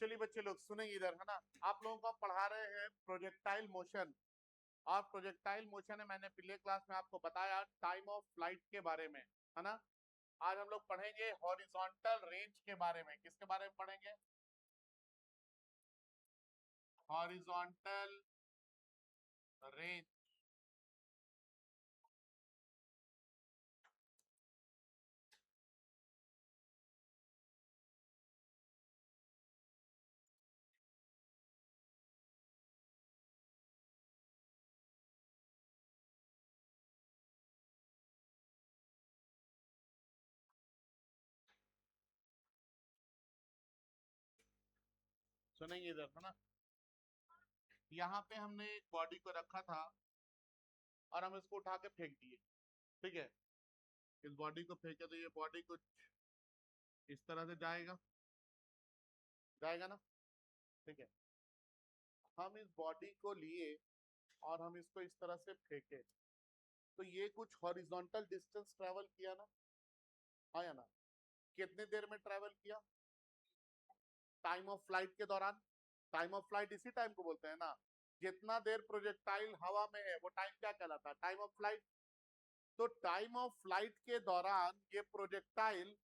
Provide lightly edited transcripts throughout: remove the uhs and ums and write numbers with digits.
चलिए बच्चे लोग सुनेंगे इधर, है ना। आप लोगों को हम पढ़ा रहे हैं प्रोजेक्टाइल मोशन। और प्रोजेक्टाइल मोशन है, मैंने पिछले क्लास में आपको बताया टाइम ऑफ फ्लाइट के बारे में, है ना। आज हम लोग पढ़ेंगे हॉरिजॉन्टल रेंज के बारे में। किसके बारे में पढ़ेंगे? Horizontal range. सुनेंगे इधर, है ना। यहाँ पे हमने एक बॉडी को रखा था और हम इसको उठा के फेंक दिए, ठीक है। इस बॉडी को फेंके तो ये बॉडी कुछ इस तरह से जाएगा, जाएगा ना, ठीक है। हम इस बॉडी को लिए और हम इसको इस तरह से फेंके तो ये कुछ हॉरिजॉन्टल डिस्टेंस ट्रेवल किया ना, हाँ या ना। कितने देर में ट्रेवल किया? टाइम ऑफ फ्लाइट के दौरान। टाइम ऑफ फ्लाइट इसी टाइम को बोलते हैं ना। जितना देर प्रोजेक्टाइल हवा में है वो टाइम क्या कहलाता है? Time of flight. तो टाइम ऑफ फ्लाइट के दौरान ये प्रोजेक्टाइल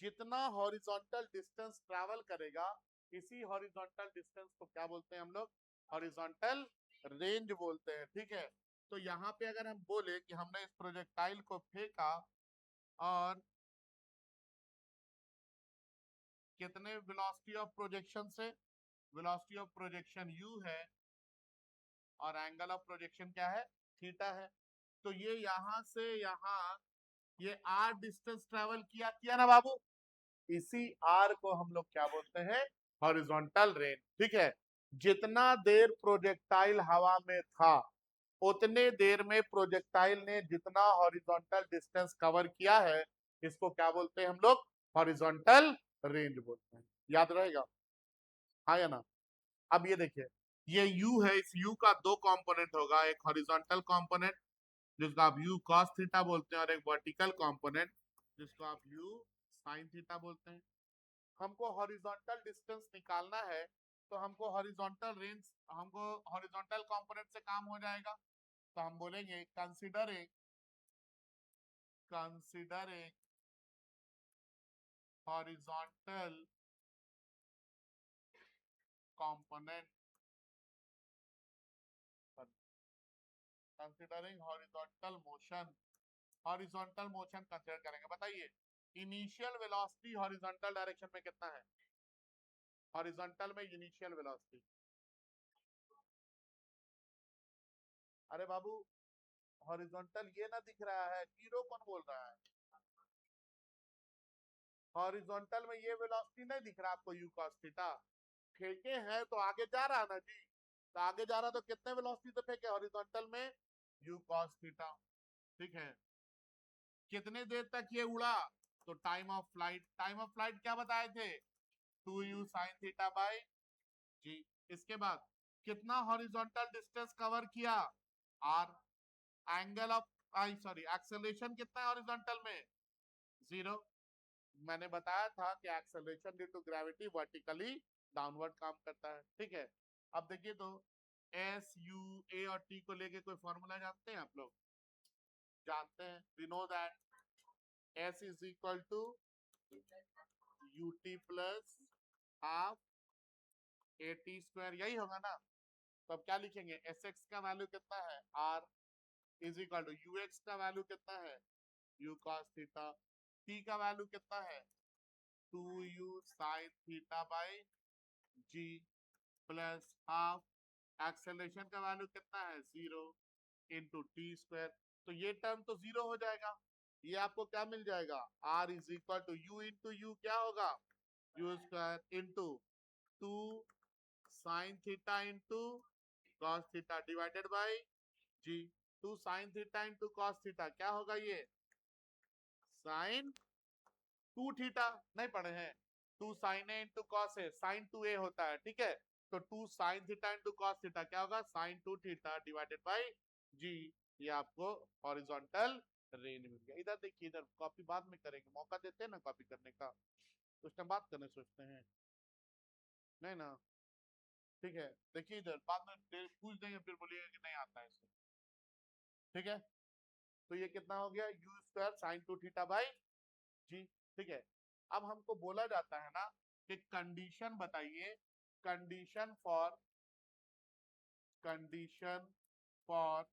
जितना हॉरिजॉन्टल डिस्टेंस ट्रैवल करेगा, इसी हॉरिजॉन्टल डिस्टेंस को क्या बोलते हैं हम लोग? हॉरिजॉन्टल रेंज बोलते हैं, ठीक है। तो यहाँ पे अगर हम बोले कि हमने इस प्रोजेक्टाइल को फेंका और कितने वेलोसिटी ऑफ प्रोजेक्शन से? वेलोसिटी ऑफ प्रोजेक्शन u है और एंगल ऑफ प्रोजेक्शन क्या है? थीटा है। तो ये यहां से यहां ये r डिस्टेंस ट्रेवल किया, किया ना बाबू। इसी r को हम लोग क्या बोलते हैं? हॉरिजॉन्टल रेंज, ठीक है। जितना देर प्रोजेक्टाइल हवा में था उतने देर में प्रोजेक्टाइल ने जितना हॉरिजॉन्टल डिस्टेंस कवर किया है, इसको क्या बोलते हैं हम लोग? हॉरिजॉन्टल रेंज बोलते हैं। याद रहेगा, हाँ या ना। अब ये देखिए, ये u है, इस u का दो कंपोनेंट होगा, एक हॉरिजॉन्टल कंपोनेंट जिसको आप u cos थीटा बोलते हैं और एक वर्टिकल कंपोनेंट जिसको आप u sin थीटा बोलते हैं। हमको हॉरिजॉन्टल डिस्टेंस निकालना है तो हमको हॉरिजॉन्टल रेंज, हमको हॉरिजॉन्टल कंपोनेंट से काम हो जाएगा। तो हम बोलेंगे considering horizontal component, considering horizontal motion. Horizontal motion consider करेंगे। बताइए इनिशियल वेलोसिटी हॉरिजॉन्टल डायरेक्शन में कितना है? हॉरिजॉन्टल में इनिशियल वेलोसिटी, अरे बाबू हॉरिजॉन्टल ये ना दिख रहा है, जीरो कौन बोल रहा है? हॉरिजॉन्टल में ये वेलोसिटी नहीं दिख रहा आपको, यू cos थीटा। फेंके हैं तो आगे जा रहा है ना जी। तो आगे जा रहा तो कितने वेलोसिटी से फेंके? हॉरिजॉन्टल में यू cos थीटा, ठीक है। कितने देर तक ये उड़ा? तो time of flight, time of flight क्या बताए थे? 2u sin थीटा बाई जी। इसके बाद कितना हॉरिजॉन्टल डिस्टेंस कवर किया? r। Angle of I sorry acceleration कितना है हॉरिजॉन्टल में? 0। मैंने बताया था कि acceleration due to gravity vertically downward काम करता है, ठीक है। अब देखिए तो एस यू ए और टी को लेके कोई फॉर्मूला जानते हैं आप लोग? जानते हैं। We know that s is equal to u t plus half a t square, यही होगा ना। तो अब क्या लिखेंगे? एस एक्स का वैल्यू कितना है? R is equal to u x का वैल्यू कितना है? U cos theta. टी का वैल्यू कितना है? 2u sin theta by g plus half acceleration का वैल्यू कितना है? 0 इंटू टी स्क्वायर। तो ये टर्म तो 0 हो जाएगा। ये आपको क्या मिल जाएगा? r is equal to u into u क्या होगा? U square into 2 sine theta into cos theta divided by g. 2 sine theta into cos theta क्या होगा? ये साइन 2 थीटा, नहीं पढ़े हैं? 2 sign A into cos A, sign 2a होता है, ठीक है। तो 2 sine theta into cos theta क्या होगा? Sign 2 theta divided by g. ये आपको हॉरिजॉन्टल रेंज मिल गया। इधर देखिए, इधर कॉपी बाद में करेंगे, मौका देते हैं ना कॉपी करने का, तो उस टाइम बात करने सोचते हैं। नहीं ना, ठीक है। देखिए इधर बाद में पूछ देंगे, फिर बोलिएगा कि नहीं आता है इसमें, ठीक है। तो ये कितना हो गया, u square sine two theta by g, ठीक है। अब हमको बोला जाता है ना कि कंडीशन बताइए, condition for condition for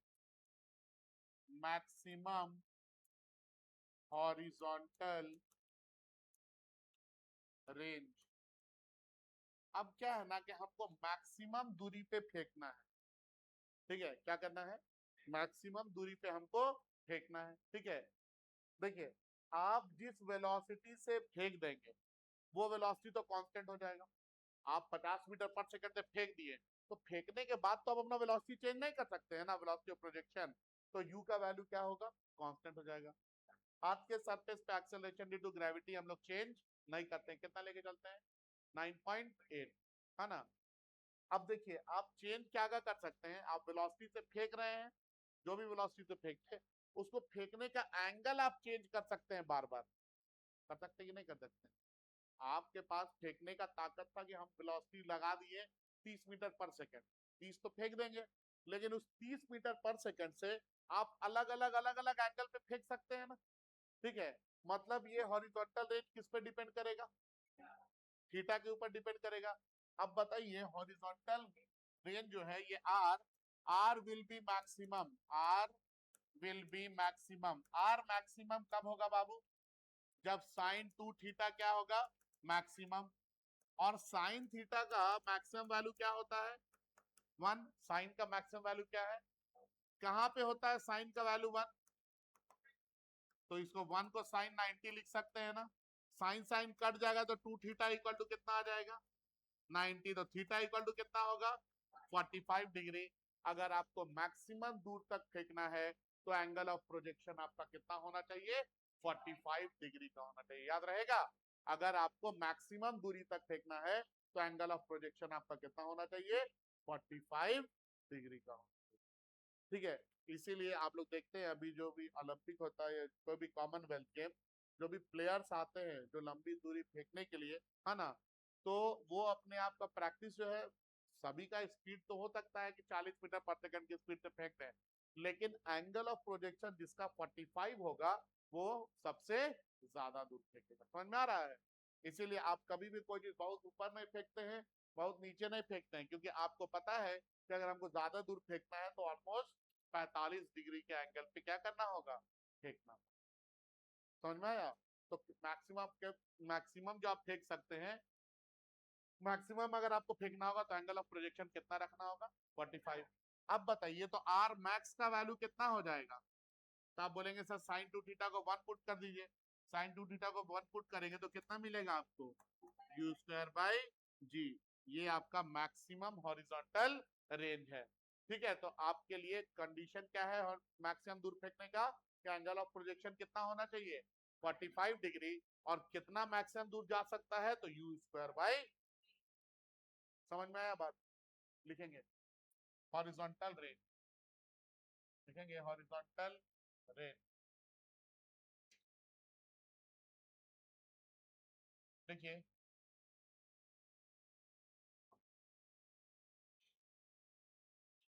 maximum horizontal range. अब क्या है ना कि हमको मैक्सिमम दूरी पे फेंकना है, ठीक है। क्या करना है, मैक्सिमम दूरी पे हमको फेंकना है, ठीक है। देखिए आप जिस वेलोसिटी से फेंक देंगे वो वेलोसिटी तो कांस्टेंट हो जाएगा। आप 50 मीटर पर सेकंड से फेंक दिए, तो फेंकने के बाद तो आप अपना वेलोसिटी चेंज नहीं कर सकते हैं ना, वेलोसिटी ऑफ प्रोजेक्शन। तो u का वैल्यू क्या होगा, कांस्टेंट हो जाएगा। अर्थ के सरफेस पे एक्सेलरेशन ड्यू टू ग्रेविटी हम लोग चेंज नहीं करते हैं, कितना लेके चलते हैं, 9.8, है ना। अब देखिए आप चेंज क्या कर सकते हैं, आप वेलोसिटी से फेंक रहे हैं, जो भी वेलोसिटी से फेंकते हैं उसको फेंकने का एंगल आप चेंज कर सकते हैं बार बार, कर सकते हैं कि नहीं कर सकते। आपके पास फेंकने का ताकत था कि हम वेलोसिटी लगा दिए 30 मीटर पर सेकंड, 30 तो फेंक देंगे, लेकिन उस 30 मीटर पर सेकंड से आप अलग अलग एंगल पे फेंक सकते हैं ना, ठीक है। मतलब ये हॉरिजॉन्टल रेंज किस पे डिपेंड करेगा, थीटा के ऊपर डिपेंड करेगा। अब बताइए हॉरिजॉन्टल रेंज जो है ये r, r will be maximum, r will be maximum, r maximum कब होगा बाबू, जब साइन टू थीटा क्या होगा, मैक्सिमम। और साइन थीटा का मैक्सिमम वैल्यू क्या होता है, 1। साइन का मैक्सिमम वैल्यू क्या है, कहां पे होता है साइन का वैल्यू 1, तो इसको 1 को साइन 90 लिख सकते हैं ना। साइन साइन कट जाएगा तो 2 थीटा इक्वल टू कितना आ जाएगा, 90। तो थीटा इक्वल टू कितना होगा, 45 डिग्री। अगर आपको मैक्सिमम दूर तक फेंकना है तो एंगल ऑफ प्रोजेक्शन आपका कितना होना चाहिए, 45 डिग्री का होना चाहिए, याद रहेगा। अगर आपको मैक्सिमम दूरी तक फेंकना है तो एंगल ऑफ प्रोजेक्शन आपका कितना होना चाहिए, 45 डिग्री का होना चाहिए, ठीक है। इसीलिए आप लोग देखते हैं अभी जो भी ओलंपिक होता है, कोई भी कॉमनवेल्थ गेम, जो भी प्लेयर्स आते हैं जो लंबी दूरी फेंकने के लिए, है ना, तो वो अपने आप का प्रैक्टिस जो है, सभी का स्पीड तो हो सकता है कि 40 मीटर पर सेकंड की स्पीड से फेंक रहे हैं, लेकिन एंगल ऑफ प्रोजेक्शन जिसका 45 होगा वो सबसे ज्यादा दूर फेंकेगा, समझ में आ रहा है। इसीलिए आप कभी भी कोई चीज बहुत ऊपर नहीं फेंकते हैं, बहुत नीचे नहीं फेंकते हैं, क्योंकि आपको पता है कि अगर हमको ज्यादा दूर फेंकना है तो ऑलमोस्ट 45 डिग्री के एंगल पे क्या करना होगा, फेंकना, समझ में आया। तो मैक्सिमम जो आप फेंक सकते हैं, मैक्सिमम अगर आपको फेंकना होगा तो एंगल ऑफ प्रोजेक्शन कितना रखना होगा, 45। अब बताइए तो आर मैक्स का वैल्यू कितना हो जाएगा, तो आप बोलेंगे सर साइन टू थीटा को 1 पुट कर दीजिए, साइन टू थीटा को 1 पुट करेंगे तो कितना मिलेगा आपको, यू स्क्वायर बाई जी, ये आपका मैक्सिमम हॉरिजॉन्टल रेंज है, ठीक है। तो आपके लिए कंडीशन क्या है मैक्सिमम दूर फेंकने का, कि एंगल ऑफ प्रोजेक्शन कितना होना चाहिए, 45 डिग्री, और कितना मैक्सिमम दूर जा सकता है, तो यू स्क्वायर बाई, समझ में आया बात, लिखेंगे हॉरिजॉन्टल रेंज, लिखेंगे हॉरिजॉन्टल रेंज, देखिए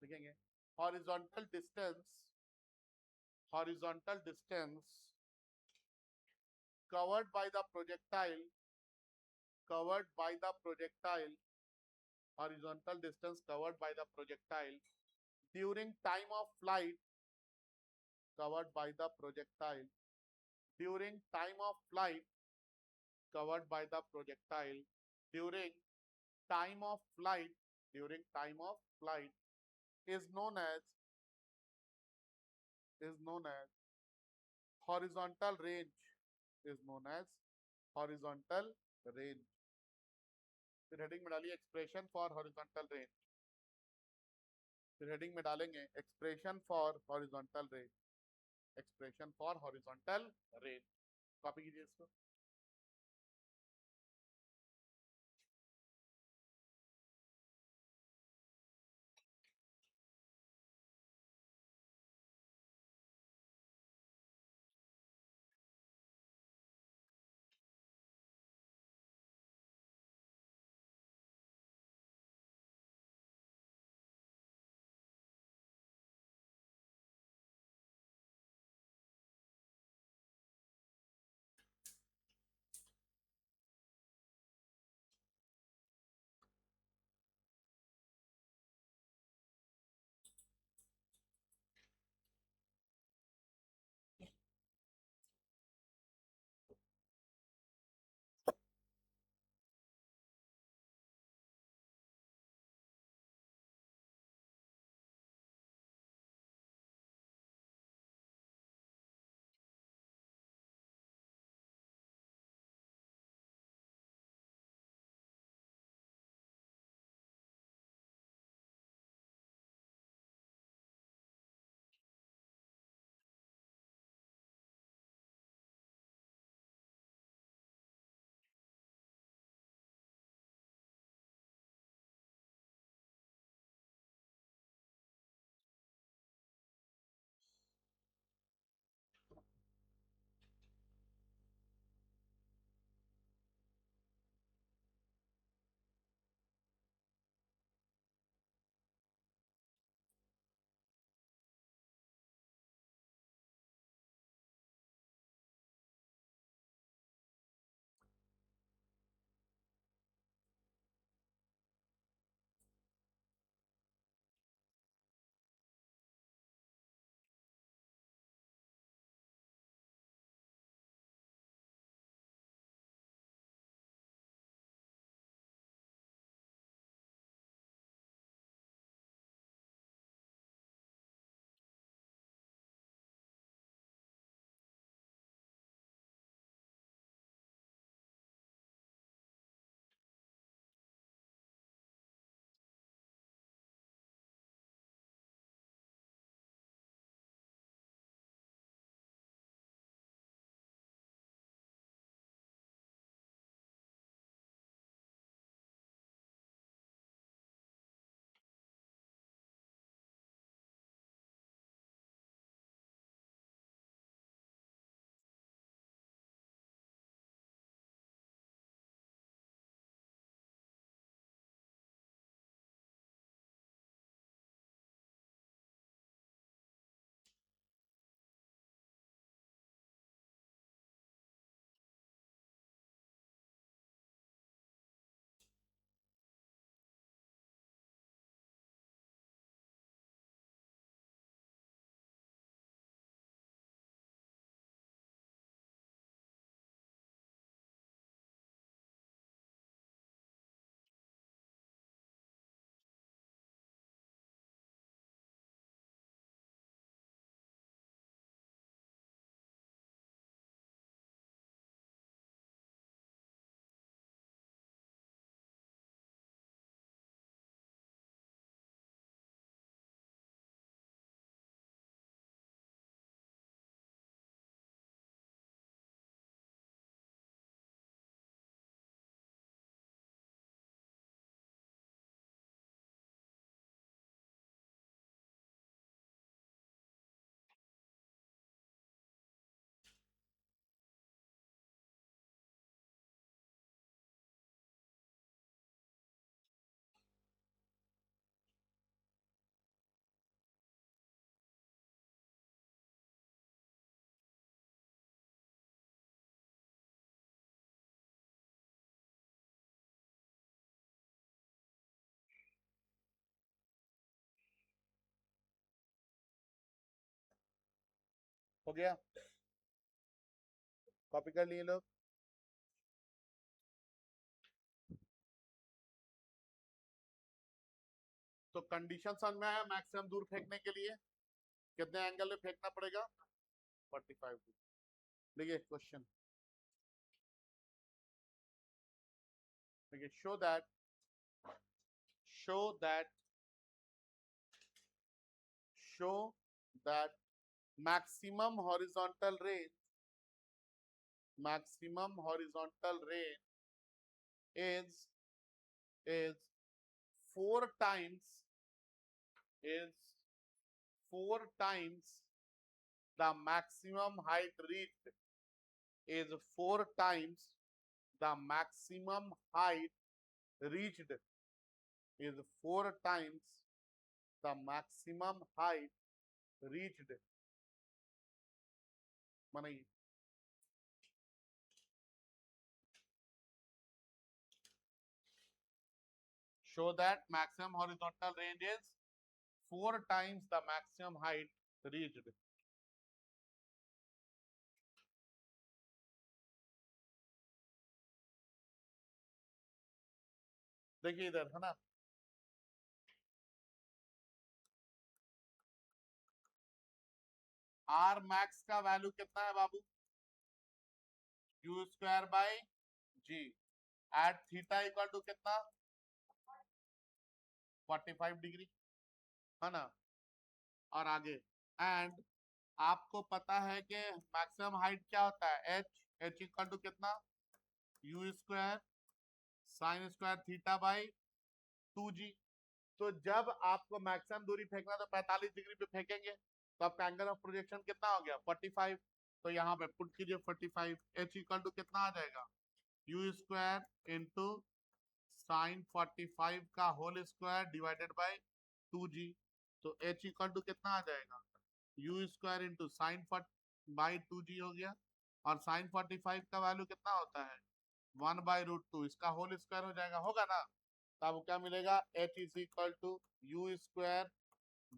लिखेंगे horizontal distance, horizontal distance covered by the projectile, covered by the projectile, horizontal distance covered by the projectile during time of flight, covered by the projectile during time of flight, covered by the projectile during time of flight, during time of flight is known as, is known as horizontal range, is known as horizontal range। फिर heading में डालिए expression for horizontal range, फिर heading में डालेंगे expression for horizontal range, expression for horizontal range, copy कीजिए इसको। हो गया, कॉपी कर लिए लोग। तो कंडीशन समझ में आया मैक्सिमम दूर फेंकने के लिए कितने एंगल में फेंकना पड़ेगा? 45 डिग्री। देखिए क्वेश्चन, देखिए show that show that maximum horizontal range is four times is four times the maximum height reached is four times the maximum height reached is four times the maximum height reached माने show that maximum horizontal range is four times the maximum height reached. देखिए इधर है ना, R max का value कितना है बाबू? U square by g at theta equal to कितना? 45 डिग्री है ना। और आगे एंड आपको पता है कि मैक्सिमम हाइट क्या होता है? एच इक्वल टू कितना? You square sine square theta by 2g। तो जब आपको मैक्सिमम दूरी फेंकना तो 45 डिग्री पे फेंकेंगे, तो आपका एंगल ऑफ प्रोजेक्शन कितना हो गया? 45। तो यहाँ पे पुट कीजिए 45। एच इक्वल टू कितना आ जाएगा? यू स्क्वायर इंटू साइन 45 का whole square divided by 2g। तो एच इक्वल टू कितना आ जाएगा? You square into sign by 2g हो गया। और साइन 45 का वैल्यू कितना होता है? 1/√2, इसका होल स्क्वायर हो जाएगा, होगा ना। तब क्या मिलेगा? H is equal to u square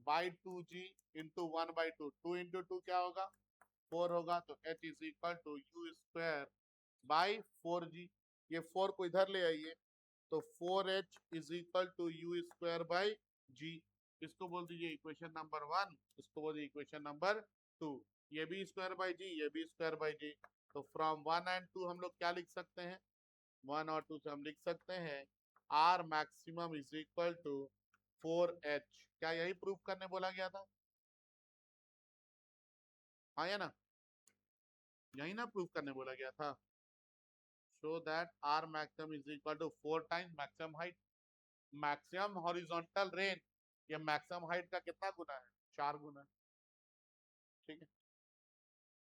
by 2g into 1/2। 2 into 2 क्या होगा? 4 होगा। तो h is equal to u square by 4g। ये 4 को इधर ले आइए, तो 4h is equal to u square by g. इसको बोल दीजिए इक्वेशन नंबर 1, इसको बोल दीजिए इक्वेशन नंबर 2। ये भी स्क्वायर बाई जी, ये भी स्क्वायर बाई जी। तो फ्रॉम 1 एंड 2 हम लोग क्या लिख सकते हैं? 1 और 2 से हम लिख सकते हैं r maximum is equal to 4h। क्या यही प्रूफ करने बोला गया था? हाँ या ना, यही ना प्रूफ करने बोला गया था। Show that r maximum is equal to 4 times maximum height. Maximum horizontal range ये मैक्सिमम हाइट का कितना गुना है? 4 गुना। ठीक है,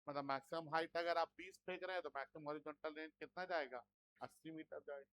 मतलब मैक्सिमम हाइट अगर आप 20 फेंक रहे हैं तो मैक्सिमम हॉरिजॉन्टल रेंज कितना जाएगा? 80 मीटर जाएगा।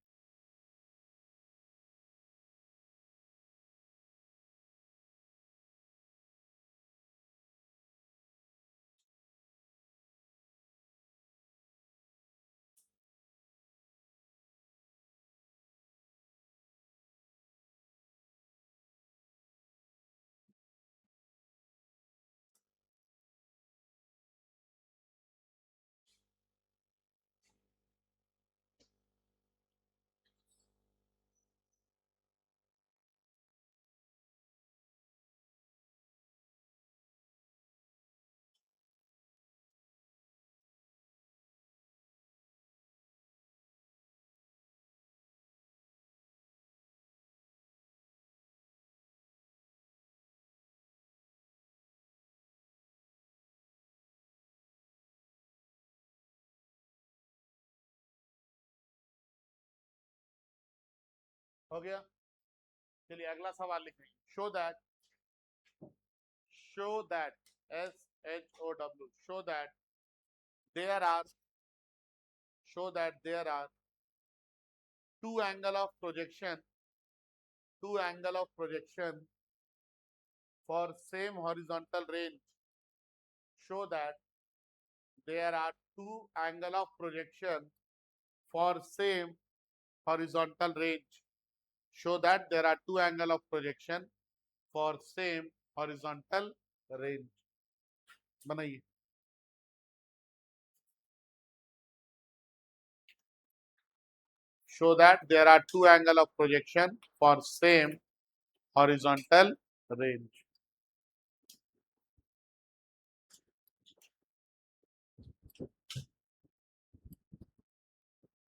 हो गया। चलिए अगला सवाल लिखेंगे। Show that SHOW there are two angle of projection for same horizontal range. Show that there are two angle of projection for same horizontal range. Show that there are two angle of projection for same horizontal range. बनाइए। show that there are two angle of projection for same horizontal range.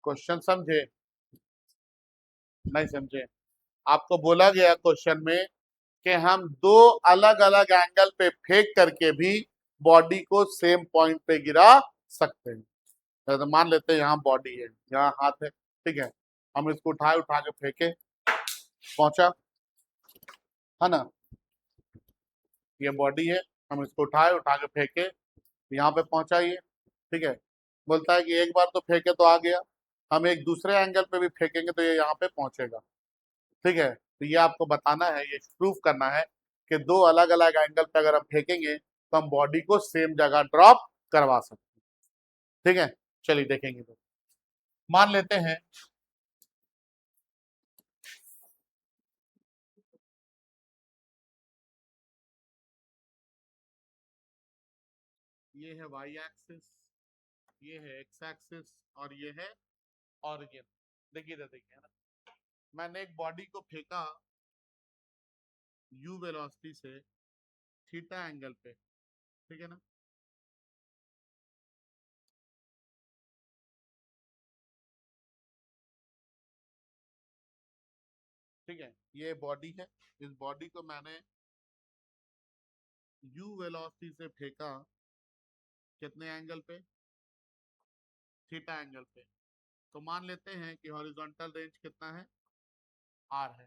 Question समझे? नहीं समझे? आपको बोला गया question में कि हम दो अलग अलग एंगल पे फेंक करके भी बॉडी को सेम पॉइंट पे गिरा सकते हैं। तो मान लेते हैं यहाँ बॉडी है, यहाँ हाथ है, ठीक है, हम इसको उठा के फेंके, पहुंचा, है ना, ये बॉडी है, हम इसको उठा के फेंके, यहाँ पे पहुंचा ये, ठीक है, बोलता है कि एक बार तो फेंके तो आ गया, हम एक दूसरे एंगल पे भी फेंकेंगे तो ये यहाँ पे पहुंचेगा, ठीक है। तो ये आपको बताना है, ये प्रूफ करना है कि दो अलग अलग एंगल पे अगर हम फेंकेंगे तो हम बॉडी को सेम जगह ड्रॉप करवा सकते हैं, ठीक है। चलिए देखेंगे। तो मान लेते हैं ये है वाई एक्सिस, ये है एक्स एक्सिस और ये है ऑरिजिन। देखिए देखिए ना, मैंने एक बॉडी को फेंका यू वेलोसिटी से थीटा एंगल पे, ठीक है ना, ठीक है, ये बॉडी है, इस बॉडी को मैंने यू वेलोसिटी से फेंका कितने एंगल पे? थीटा एंगल पे। तो मान लेते हैं कि हॉरिजॉन्टल रेंज कितना है? आर है,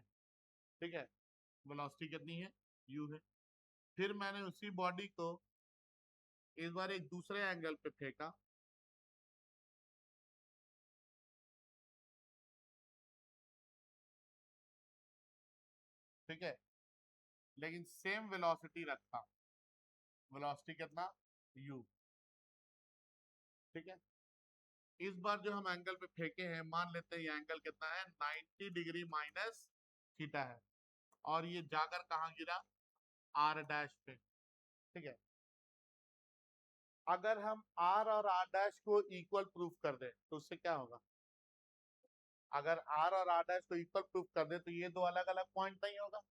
ठीक है, वेलोसिटी कितनी है? यू है। फिर मैंने उसी बॉडी को इस बार एक दूसरे एंगल पे फेंका, ठीक है, लेकिन सेम वेलोसिटी रखा, वेलोसिटी कितना? यू, ठीक है। इस बार जो हम एंगल पे फेंके हैं, मान लेते हैं ये एंगल कितना है? 90 डिग्री माइनस थीटा है, और ये जाकर कहाँ गिरा? आर डैश पे, ठीक है। अगर हम आर और आर डैश को इक्वल प्रूफ कर दें तो उससे क्या होगा? अगर आर और आर डैश को इक्वल प्रूफ कर दे तो ये दो अलग अलग पॉइंट नहीं होगा,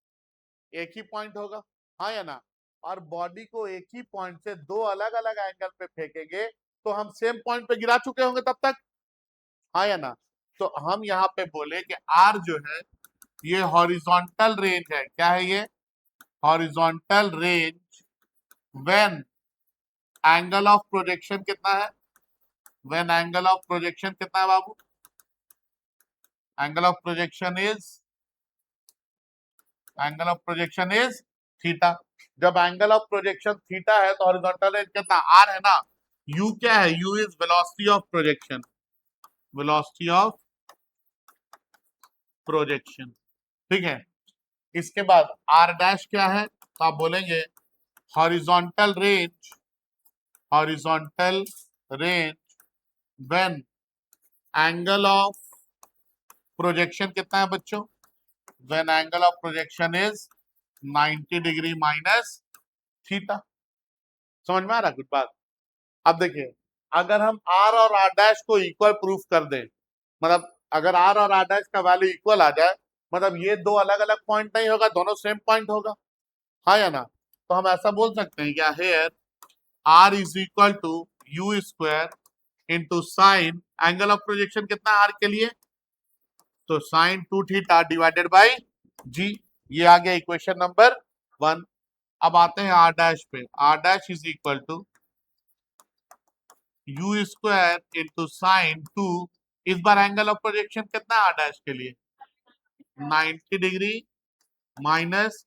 एक ही पॉइंट होगा, हाँ या ना। और बॉडी को एक ही पॉइंट से दो अलग अलग एंगल पे फेंकेंगे तो हम सेम पॉइंट पे गिरा चुके होंगे तब तक, हाँ या ना। तो हम यहाँ पे बोले कि आर जो है ये हॉरिजॉन्टल रेंज है। क्या है ये? Horizontal range when angle of projection कितना है? व्हेन एंगल ऑफ प्रोजेक्शन कितना है बाबू? Angle of projection is theta. जब एंगल ऑफ प्रोजेक्शन थीटा है तो हॉरिजॉन्टल रेंज कितना? आर है ना। यू क्या है? You is velocity of projection, velocity of projection, ठीक है। इसके बाद आर डैश क्या है? तो आप बोलेंगे horizontal range when angle of projection कितना है बच्चों? When angle of projection is 90 degree minus theta. समझ में आ रहा कुछ बात? अब देखिए, अगर हम आर और आर डैश को इक्वल प्रूफ कर दें, मतलब अगर आर और आर डैश का वैल्यू इक्वल आ जाए, मतलब ये दो अलग अलग पॉइंट नहीं होगा, दोनों सेम पॉइंट होगा, हाँ या ना। तो हम ऐसा बोल सकते हैं क्या? Here R is equal to u square into sine, angle of projection कितना आर के लिए? तो sine 2 theta divided by g. ये आ गया इक्वेशन नंबर 1। अब आते हैं आर डैश पे। R dash is equal to u square into sine 2, इस बार एंगल ऑफ प्रोजेक्शन कितना आर डैश के लिए? 90 degree minus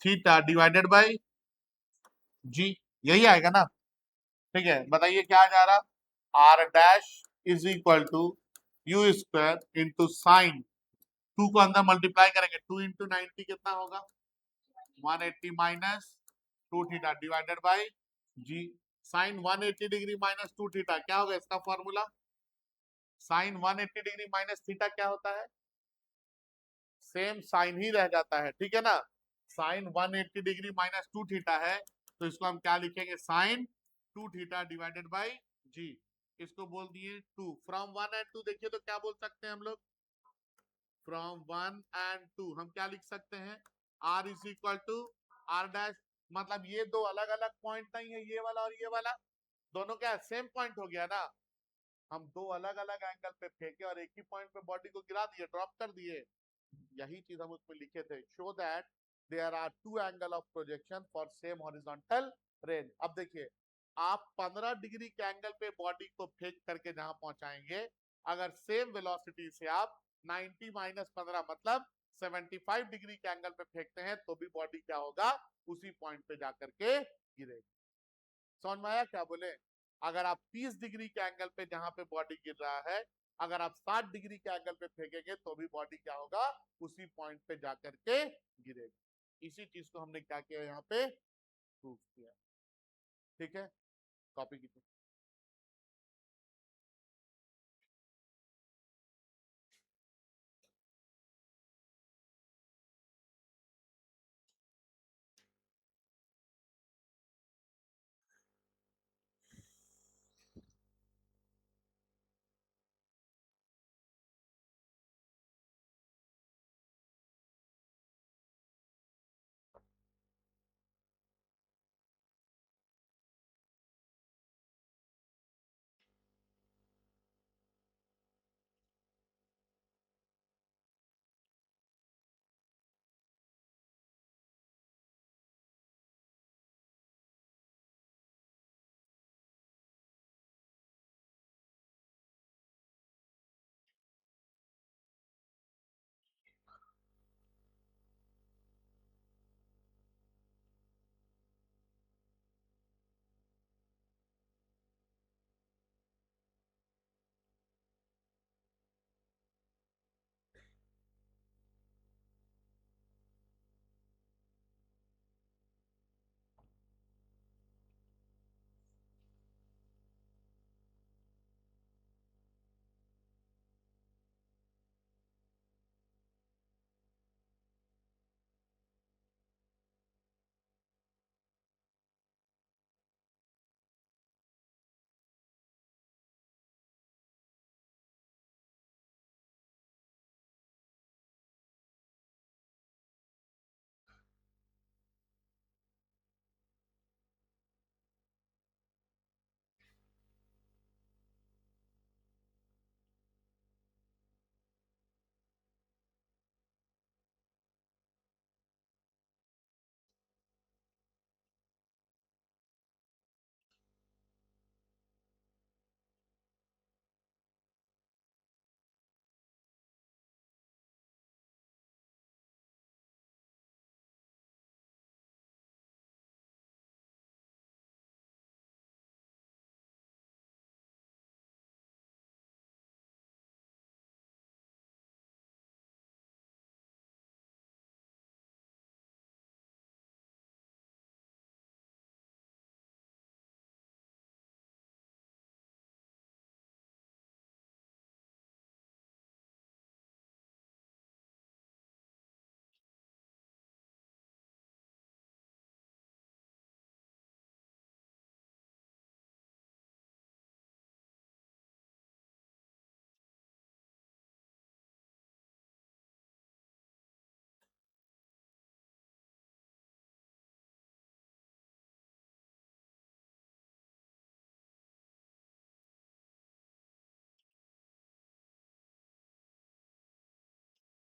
theta divided by g. यही आएगा ना, ठीक है। बताइए क्या आ जा रहा? R dash is equal to u square into sine 2 को अंदर मल्टीप्लाई करेंगे, 2 इंटू 90 कितना होगा? 180 minus 2 theta divided by g. Sine 180 degree minus 2 theta क्या होगा इसका formula? Sine 180 degree minus theta क्या होता है? सेम साइन ही रह जाता है, ठीक है ना। साइन 180 डिग्री माइनस 2 थीटा है, तो इसको हम क्या लिखेंगे? Sign 2 theta divided by g. इसको बोल दिए 2। फ्रॉम 1 एंड 2 देखिए तो क्या बोल सकते हैं हम लोग? फ्रॉम 1 and 2 हम क्या लिख सकते हैं, r is equal to r dash, मतलब ये दो अलग अलग पॉइंट नहीं है, ये वाला और ये वाला, दोनों क्या सेम पॉइंट हो गया ना। हम दो अलग अलग एंगल पे फेंके और एक ही पॉइंट पे बॉडी को गिरा दिए, ड्रॉप कर दिए। यही चीज हम उसमें लिखे थे, show that there are two angle of projection for same horizontal range. अब देखिए, आप 15 डिग्री के एंगल पे बॉडी को फेंक करके जहां पहुंचाएंगे, अगर सेम वेलोसिटी से आप 90 माइनस 15 मतलब 75 डिग्री के एंगल पे फेंकते हैं, तो भी बॉडी क्या होगा, उसी पॉइंट पे जाकर के गिरेगी। समझ में आया क्या बोले? अगर आप 30 डिग्री के एंगल पे जहां पे बॉडी गिर रहा है, अगर आप 60 डिग्री के एंगल पे फेंकेंगे तो भी बॉडी क्या होगा, उसी पॉइंट पे जाकर के गिरेगी। इसी चीज को हमने क्या किया, यहाँ पे प्रूव किया। ठीक है, कॉपी कीजिए।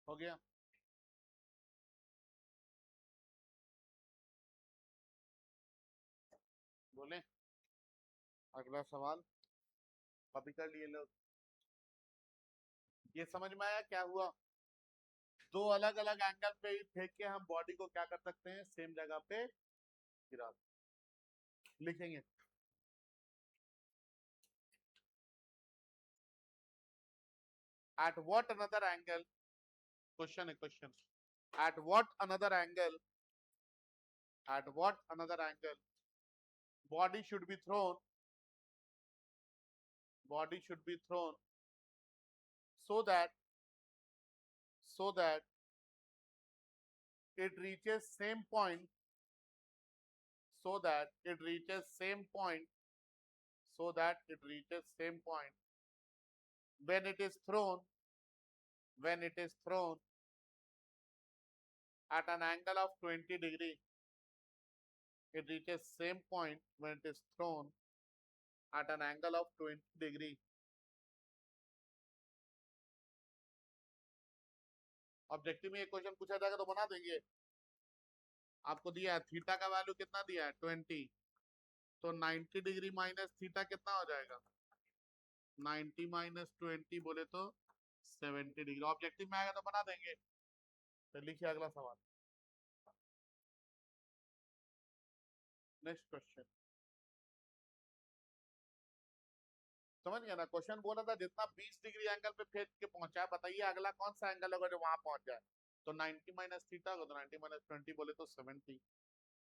हो गया? बोले अगला सवाल, कॉपी कर लिए लोग? ये समझ में आया क्या हुआ? दो अलग अलग एंगल पे ही फेंक के हम बॉडी को क्या कर सकते हैं, सेम जगह पे गिरा। लिखेंगे, at what another angle, question है question, at what another angle, at what another angle body should be thrown, body should be thrown so that, so that it reaches same point, so that it reaches same point, so that it reaches same point when it is thrown, when it is thrown at an angle of 20 degree, it reaches same point when it is thrown at an angle of 20 degree. Objective में ये question पूछा जाएगा तो बना देंगे। आपको दिया है थीटा का वैल्यू कितना दिया है 20, तो 90 डिग्री माइनस थीटा कितना हो जाएगा 90 माइनस 20 बोले तो 70 डिग्री। ऑब्जेक्टिव में आएगा तो बना देंगे। तो लिखिए अगला सवाल। नेक्स्ट क्वेश्चन समझ गया ना। क्वेश्चन बोला था जितना 20 डिग्री एंगल पे फेंक के पहुंचा है, बताइए अगला कौन सा एंगल होगा जो वहां पहुंच जाए। तो 90 माइनस थीटा होगा, तो 90 माइनस 20 बोले तो 70।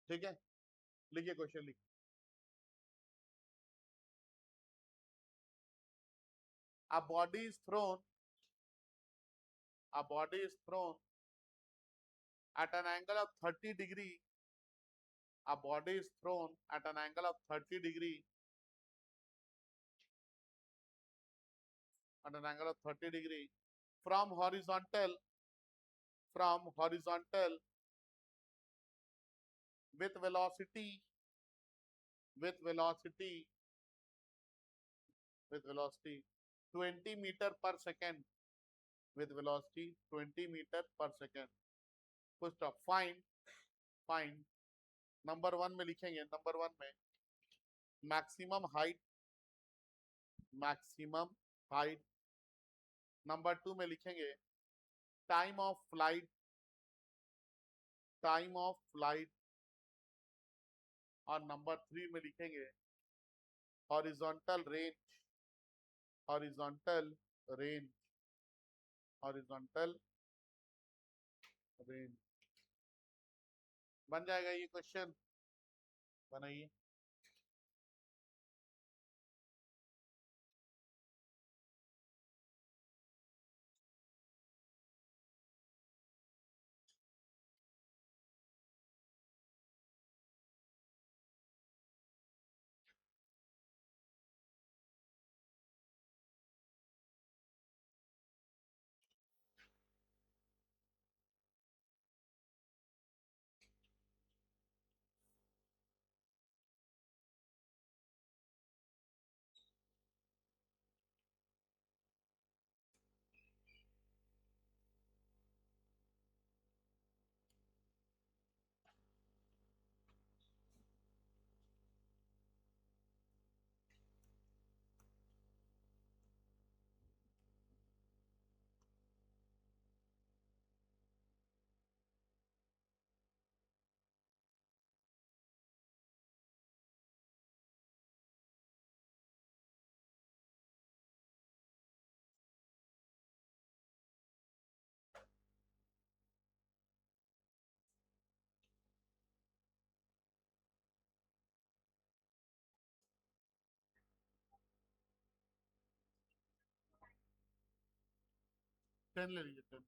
ठीक है, लिखिए क्वेश्चन लिखिए। A body is thrown at an angle of 30 degree. A body is thrown at an angle of 30 degree from horizontal with velocity 20 meter per second, with velocity 20 meter per second. Full stop. Find number 1 में लिखेंगे, number 1 में maximum height, number 2 में लिखेंगे time of flight, और number 3 में लिखेंगे horizontal range. बन जाएगा ये क्वेश्चन, बनाइए। पेन ले लीजिए, पेन।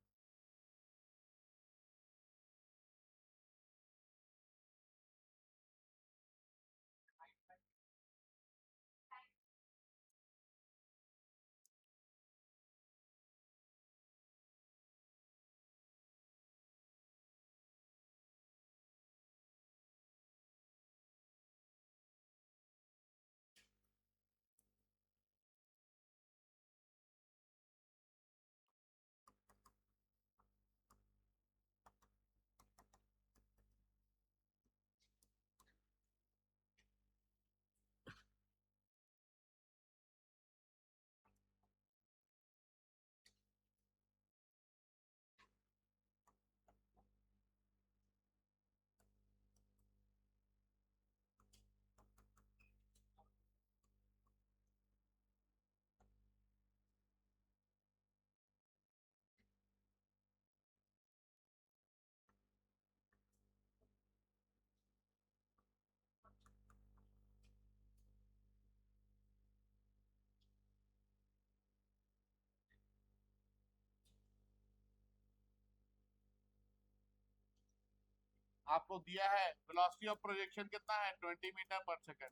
आपको दिया है वेलोसिटी ऑफ प्रोजेक्शन कितना है 20 मीटर पर सेकंड,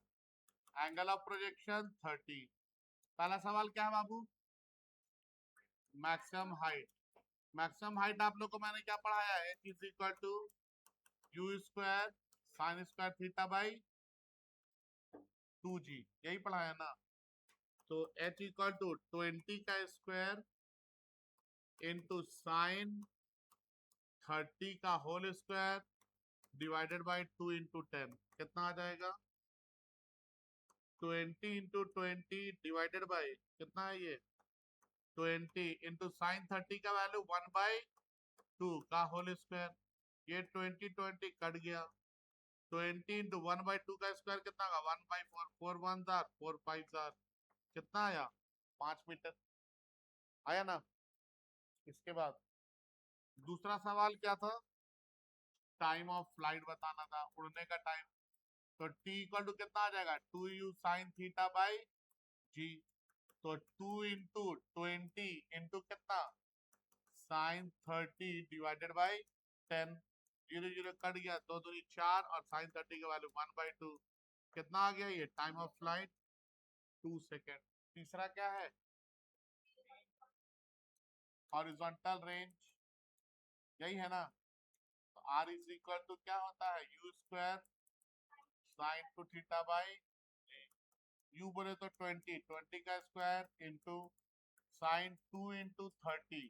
एंगल ऑफ प्रोजेक्शन 30। पहला सवाल क्या है बाबू, मैक्सिमम हाइट। मैक्सिमम हाइट आप लोग को मैंने क्या पढ़ाया है, h is equal to u square sine square theta by 2g, यही पढ़ाया ना। तो h इक्वल टू 20 का स्क्वायर इंटू साइन 30 का whole square divided by 2 into 10, कितना आ जाएगा 20 इंटू 20 डिवाइडेड बाई कितना है ये 20 इंटू साइन 30 का वैल्यू 1/2 का होल स्क्वायर, ये 20 कट गया, 20 इंटू 1/2 का स्क्वायर कितना का 1/4, 4 1 जार 4 5 जार, कितना आया 5 मीटर आया ना। इसके बाद दूसरा सवाल क्या था, टाइम ऑफ फ्लाइट बताना था, उड़ने का टाइम। तो t इक्वल टू कितना आ जाएगा 2u sine theta by g। तो 2 इंटू 20 इंटू कितना साइन 30 डिवाइडेड बाई 10, 0 0 कट गया, 2 दूनी 4 और साइन 30 का वैल्यू 1/2, कितना आ गया ये टाइम ऑफ फ्लाइट 2 सेकेंड। तीसरा क्या है हॉरिजॉन्टल रेंज, यही है ना। तो r इज इक्वल टू क्या होता है u square sine two theta by u बोले तो 20 का square into sine 2 into 30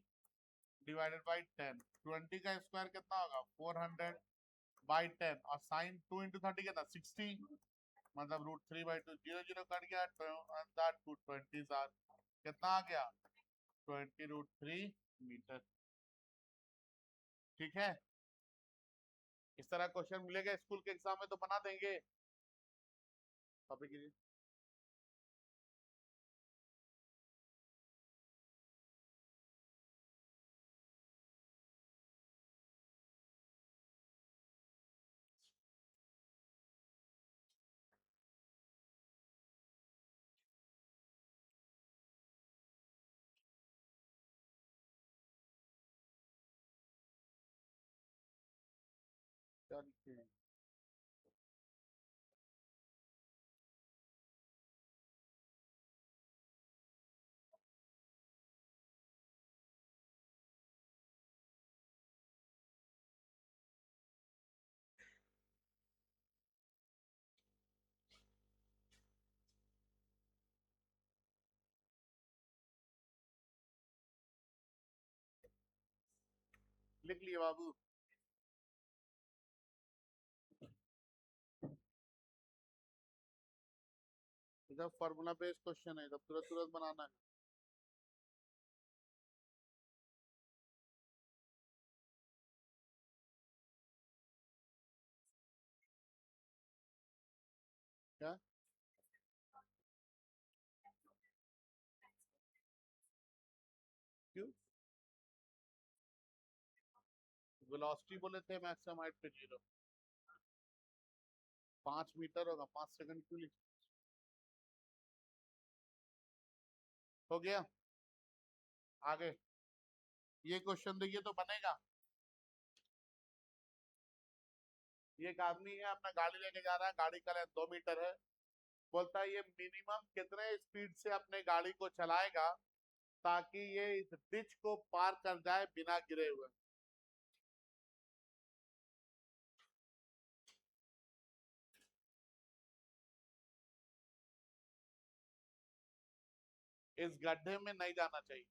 divided by 10, 20 का स्क्वायर कितना होगा 400 बाई 10 और साइन 2 इंटू 30 कितना 60, मतलब √3/2, 0 0 कट गया, 220 आर, कितना आ गया 20√3 मीटर। ठीक है, इस तरह क्वेश्चन मिलेगा स्कूल के एग्जाम में तो बना देंगे। कॉपी कीजिए। क्या लिखे हैं? लिख लिए बाबू। इधर फॉर्मूला बेस्ड क्वेश्चन है, इधर तुरंत तुरंत बनाना है। क्या क्यों वेलोसिटी बोले थे मैक्सिमम हाइट पे 0, 5 मीटर होगा, 5 सेकंड क्यों लिख। हो गया आगे, ये क्वेश्चन देखिए तो बनेगा। ये एक आदमी है अपना गाड़ी लेके जा रहा है, गाड़ी का लेंथ 2 मीटर है, बोलता है ये मिनिमम कितने स्पीड से अपने गाड़ी को चलाएगा ताकि ये इस डिच को पार कर जाए बिना गिरे हुए। इस गड्ढे में नहीं जाना चाहिए,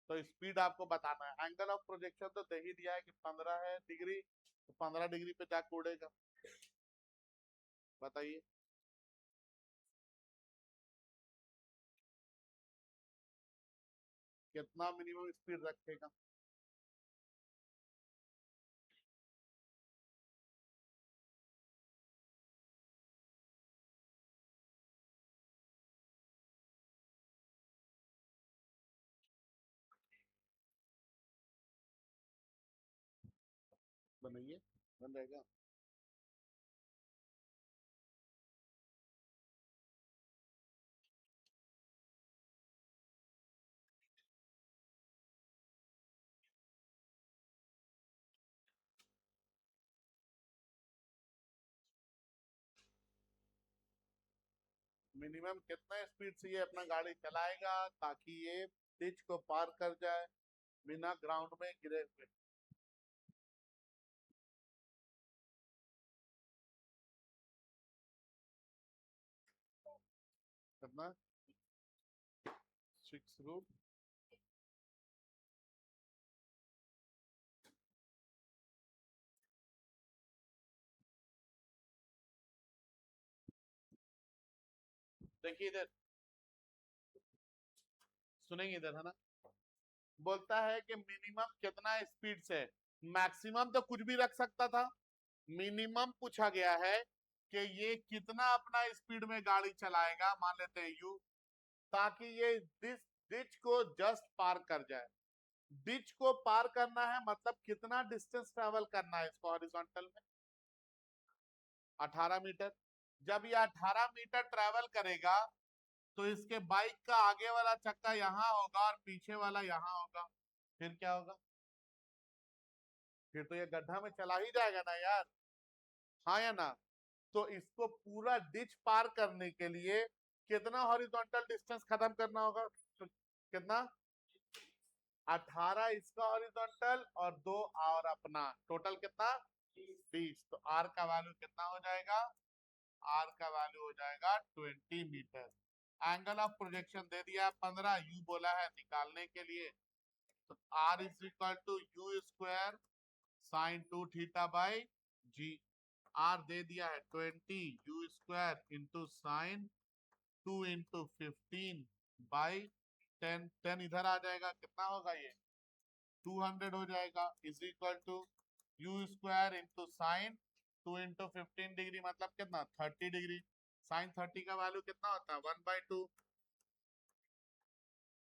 तो स्पीड आपको बताना है। एंगल ऑफ प्रोजेक्शन तो दे ही दिया है कि 15 है डिग्री, तो 15 डिग्री पे जाके उड़ेगा। बताइए कितना मिनिमम स्पीड रखेगा। बनाइए, बन रहेगा। मिनिमम कितना स्पीड से ये अपना गाड़ी चलाएगा ताकि ये डिच को पार कर जाए बिना ग्राउंड में गिरे हुए। कितना? 6 रूट। देखिए इधर, सुनेंगे इधर, है ना? बोलता है कि मिनिमम कितना स्पीड से, मैक्सिमम तो कुछ भी रख सकता था, मिनिमम पूछा गया है कि ये कितना अपना स्पीड में गाड़ी चलाएगा, मान लेते हैं यू, ताकि ये डिच को जस्ट पार कर जाए। डिच को पार करना है मतलब कितना डिस्टेंस ट्रेवल करना है इसको हॉरिजॉन्टल में? 18 मीटर। जब ये 18 मीटर ट्रेवल करेगा तो इसके बाइक का आगे वाला चक्का यहाँ होगा और पीछे वाला यहाँ होगा, फिर क्या होगा? फिर तो ये गड्ढा में चला ही जाएगा ना यार, हाँ या ना? तो इसको पूरा डिच पार करने के लिए कितना हॉरिजॉन्टल डिस्टेंस खत्म करना होगा? तो कितना? 18 इसका हॉरिजॉन्टल और 2 और अपना, टोटल कितना? 20। तो आर का वैल्यू कितना हो जाएगा? आर का वैल्यू हो जाएगा 20 मीटर। एंगल ऑफ प्रोजेक्शन दे दिया 15, यू बोला है निकालने के लिए, तो r is equal to u square sine 2 theta by g. R दे दिया है 20 u square into sine 2 into 15 by 10। 10 इधर आ जाएगा, कितना होगा ये? 200 हो जाएगा, is equal to u square into sine 2 into 15 degree मतलब कितना? 30 डिग्री। साइन 30 का वैल्यू कितना होता है? 1/2।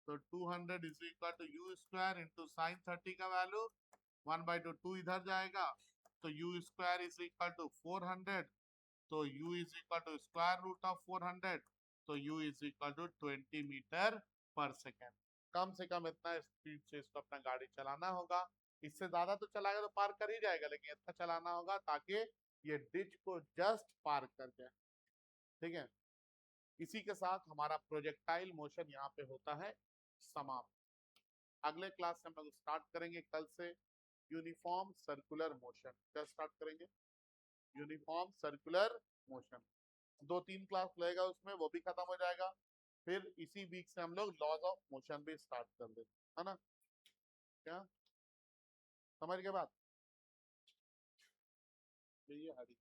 तो 200 is equal to u square into sine 30 का वैल्यू 1/2, 2 इधर जाएगा, तो u square is equal to 400, तो u is equal to square root of 400, तो u is equal to 20 metre पर सेकेंड। कम से कम इतना स्पीड से इसको अपना गाड़ी चलाना होगा, इससे ज्यादा तो चलाएगा तो पार कर ही जाएगा, लेकिन इतना चलाना होगा ताकि ये डिच को जस्ट पार कर जाए। ठीक है, इसी के साथ हमारा प्रोजेक्टाइल मोशन यहाँ पे होता है समाप्त। अगले क्लास से हम लोग स्टार्ट करेंगे कल से यूनिफॉर्म सर्कुलर मोशन। क्या स्टार्ट करेंगे? Uniform circular motion. 2-3 क्लास लगेगा उसमें, वो भी खत्म हो जाएगा। फिर इसी वीक से हम लोग लॉज ऑफ मोशन भी स्टार्ट कर देंगे, है ना? क्या समझ के बाद? ये हरी